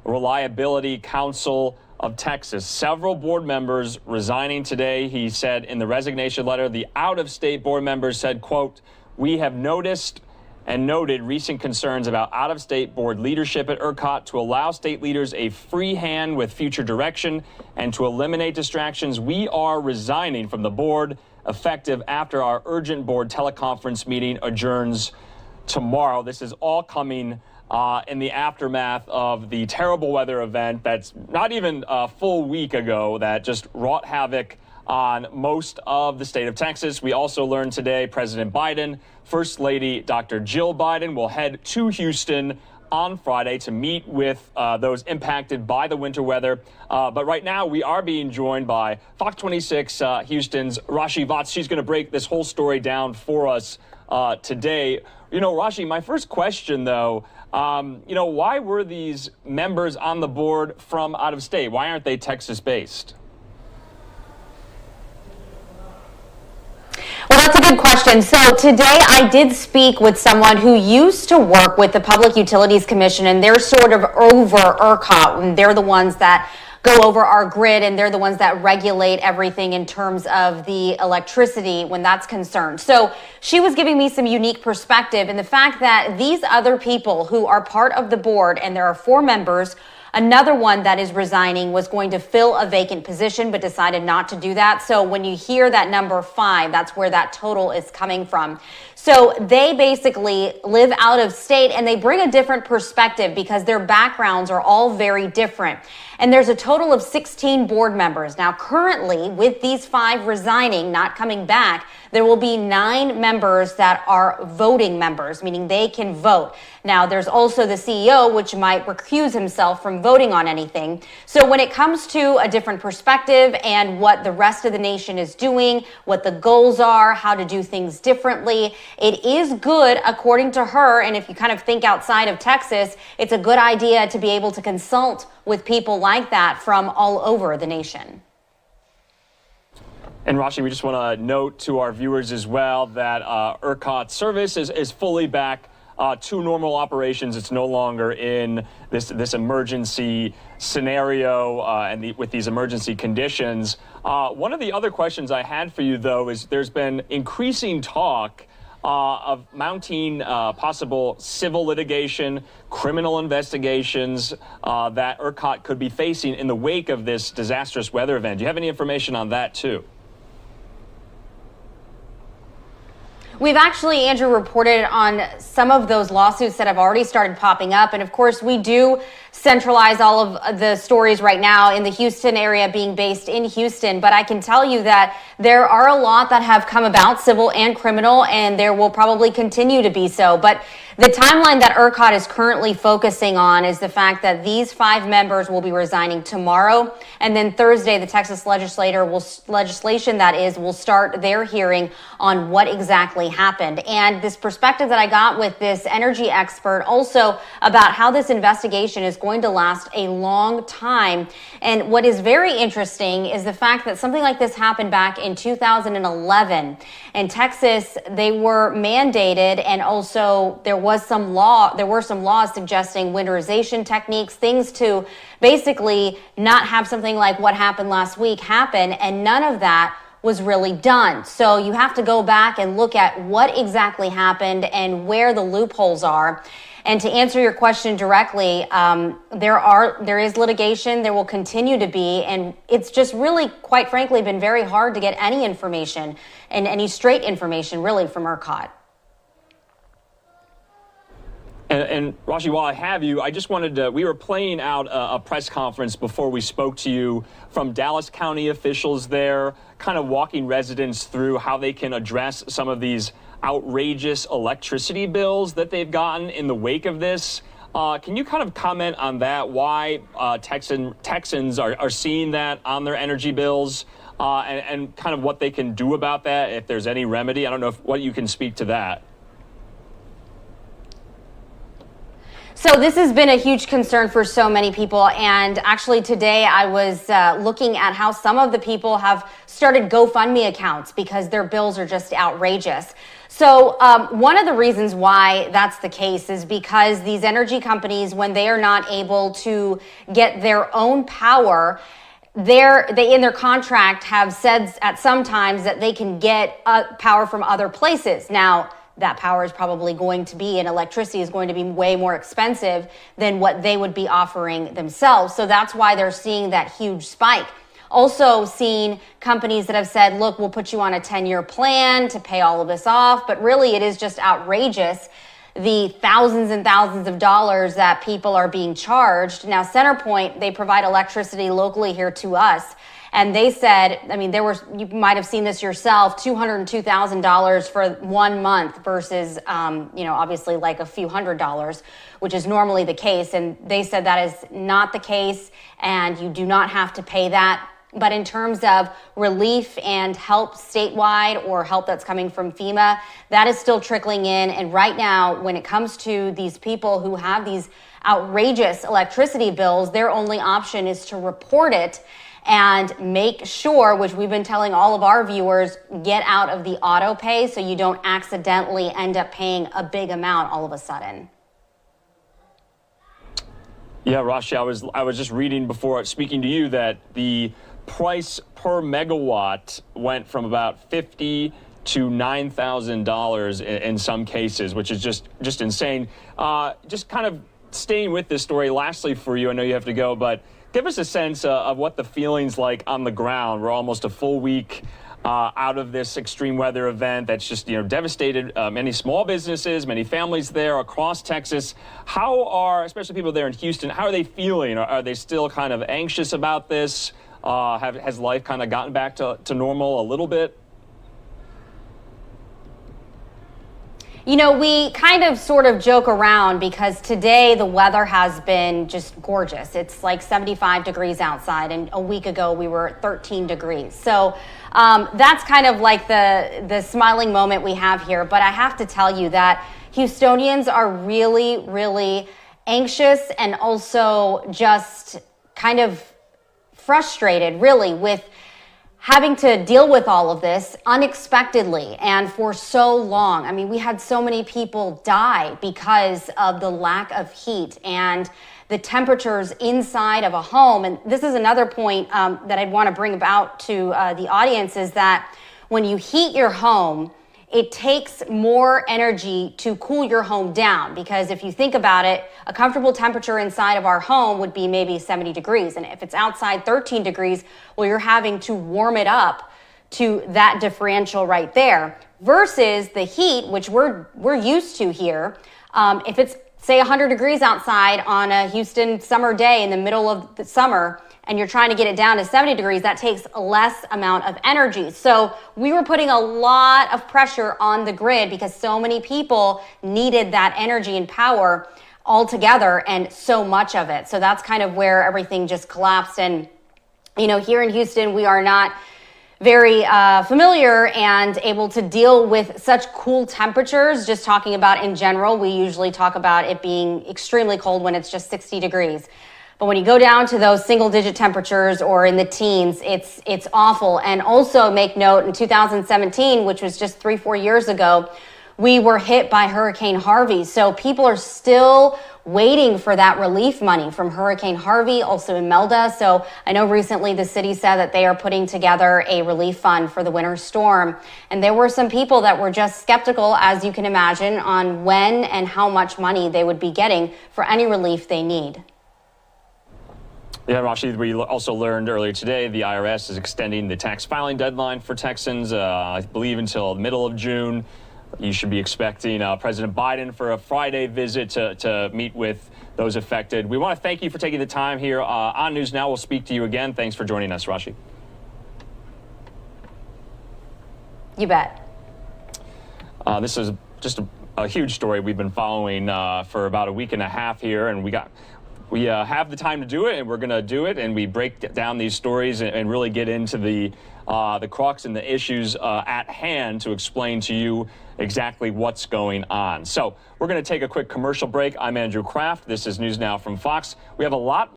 Reliability Council of Texas. Several board members resigning today. He said in the resignation letter, the out-of-state board members said, quote, "We have noticed and noted recent concerns about out-of-state board leadership at ERCOT. To allow state leaders a free hand with future direction and to eliminate distractions, we are resigning from the board effective after our urgent board teleconference meeting adjourns tomorrow." This is all coming in the aftermath of the terrible weather event that's not even a full week ago that just wrought havoc on most of the state of Texas. We also learned today President Biden, First Lady Dr. Jill Biden will head to Houston on Friday to meet with those impacted by the winter weather. But right now we are being joined by Fox 26 Houston's Rashi Vats. She's going to break this whole story down for us today. You know, Rashi, my first question, though, why were these members on the board from out of state? Why aren't they Texas-based? Well, that's a good question. So today I did speak with someone who used to work with the Public Utilities Commission, and they're sort of over ERCOT, and they're the ones that go over our grid, and they're the ones that regulate everything in terms of the electricity when that's concerned. So she was giving me some unique perspective in the fact that these other people who are part of the board, and there are 4 members, another one that is resigning was going to fill a vacant position but decided not to do that. So when you hear that number 5, that's where that total is coming from. So they basically live out of state, and they bring a different perspective because their backgrounds are all very different. And there's a total of 16 board members. Now, currently, with these 5 resigning, not coming back, there will be 9 members that are voting members, meaning they can vote. Now, there's also the CEO, which might recuse himself from voting on anything. So when it comes to a different perspective and what the rest of the nation is doing, what the goals are, how to do things differently, it is good, according to her, and if you kind of think outside of Texas, it's a good idea to be able to consult with people like that from all over the nation. And Rashi, we just want to note to our viewers as well that ERCOT service is fully back to normal operations. It's no longer in this emergency scenario with these emergency conditions. One of the other questions I had for you, though, is there's been increasing talk of mounting possible civil litigation, criminal investigations that ERCOT could be facing in the wake of this disastrous weather event. Do you have any information on that, too? We've actually, Andrew, reported on some of those lawsuits that have already started popping up. And of course, we do centralize all of the stories right now in the Houston area, being based in Houston. But I can tell you that there are a lot that have come about, civil and criminal, and there will probably continue to be so. But the timeline that ERCOT is currently focusing on is the fact that these 5 members will be resigning tomorrow. And then Thursday, the Texas legislation will start their hearing on what exactly happened. And this perspective that I got with this energy expert also about how this investigation is going to last a long time. And what is very interesting is the fact that something like this happened back in 2011. In Texas, they were mandated, and also there were some laws suggesting winterization techniques, things to basically not have something like what happened last week happen, and none of that was really done. So you have to go back and look at what exactly happened and where the loopholes are. And to answer your question directly, there is litigation, there will continue to be, and it's just really, quite frankly, been very hard to get any information and any straight information really from ERCOT. And Rashi, while I have you, I just wanted to, we were playing out a press conference before we spoke to you from Dallas County officials there, kind of walking residents through how they can address some of these outrageous electricity bills that they've gotten in the wake of this. Can you kind of comment on that, why Texans are seeing that on their energy bills, and kind of what they can do about that, if there's any remedy? I don't know what you can speak to that. So this has been a huge concern for so many people, and actually today I was looking at how some of the people have started GoFundMe accounts because their bills are just outrageous. So one of the reasons why that's the case is because these energy companies, when they are not able to get their own power, they in their contract have said at some times that they can get power from other places. Now, that power is probably going to be, and electricity is going to be way more expensive than what they would be offering themselves. So that's why they're seeing that huge spike. Also seen companies that have said, look, we'll put you on a 10-year plan to pay all of this off. But really, it is just outrageous, the thousands and thousands of dollars that people are being charged. Now, CenterPoint, they provide electricity locally here to us. And they said, I mean, you might have seen this yourself, $202,000 for 1 month versus, obviously like a few $100s, which is normally the case. And they said that is not the case, and you do not have to pay that. But in terms of relief and help statewide or help that's coming from FEMA, that is still trickling in. And right now, when it comes to these people who have these outrageous electricity bills, their only option is to report it and make sure, which we've been telling all of our viewers, get out of the auto pay so you don't accidentally end up paying a big amount all of a sudden. Yeah, Rashi, I was just reading before speaking to you that the price per megawatt went from about $50,000 to $9,000 in some cases, which is just insane. Just kind of staying with this story, lastly for you, I know you have to go, but give us a sense of what the feeling's like on the ground. We're almost a full week out of this extreme weather event that's just devastated many small businesses, many families there across Texas. How are, especially people there in Houston, how are they feeling? Are they still kind of anxious about this? Has life kind of gotten back to normal a little bit? We kind of sort of joke around because today the weather has been just gorgeous. It's like 75 degrees outside, and a week ago we were at 13 degrees. So that's kind of like the smiling moment we have here. But I have to tell you that Houstonians are really, really anxious and also just kind of frustrated, really, with having to deal with all of this unexpectedly and for so long. I mean, we had so many people die because of the lack of heat and the temperatures inside of a home. And this is another point that I'd want to bring about to the audience, is that when you heat your home, it takes more energy to cool your home down, because if you think about it, a comfortable temperature inside of our home would be maybe 70 degrees. And if it's outside 13 degrees, well, you're having to warm it up to that differential right there, versus the heat, which we're used to here. If it's, say, 100 degrees outside on a Houston summer day in the middle of the summer, and you're trying to get it down to 70 degrees, that takes a less amount of energy. So we were putting a lot of pressure on the grid because so many people needed that energy and power all together, and so much of it. So that's kind of where everything just collapsed. And, here in Houston, we are not very familiar and able to deal with such cool temperatures. Just talking about in general, we usually talk about it being extremely cold when it's just 60 degrees. But when you go down to those single-digit temperatures or in the teens, it's awful. And also make note, in 2017, which was just 3-4 years ago, we were hit by Hurricane Harvey. So people are still waiting for that relief money from Hurricane Harvey, also Imelda. So I know recently the city said that they are putting together a relief fund for the winter storm. And there were some people that were just skeptical, as you can imagine, on when and how much money they would be getting for any relief they need. Yeah, Rashi, we also learned earlier today the IRS is extending the tax filing deadline for Texans, I believe until the middle of June. You should be expecting President Biden for a Friday visit to meet with those affected. We want to thank you for taking the time here on NewsNOW. We'll speak to you again. Thanks for joining us, Rashi. You bet. This is just a huge story we've been following for about a week and a half here, and we have the time to do it, and we're going to do it, and we break down these stories and really get into the crux and the issues at hand to explain to you exactly what's going on. So we're going to take a quick commercial break. I'm Andrew Kraft. This is NewsNOW from Fox. We have a lot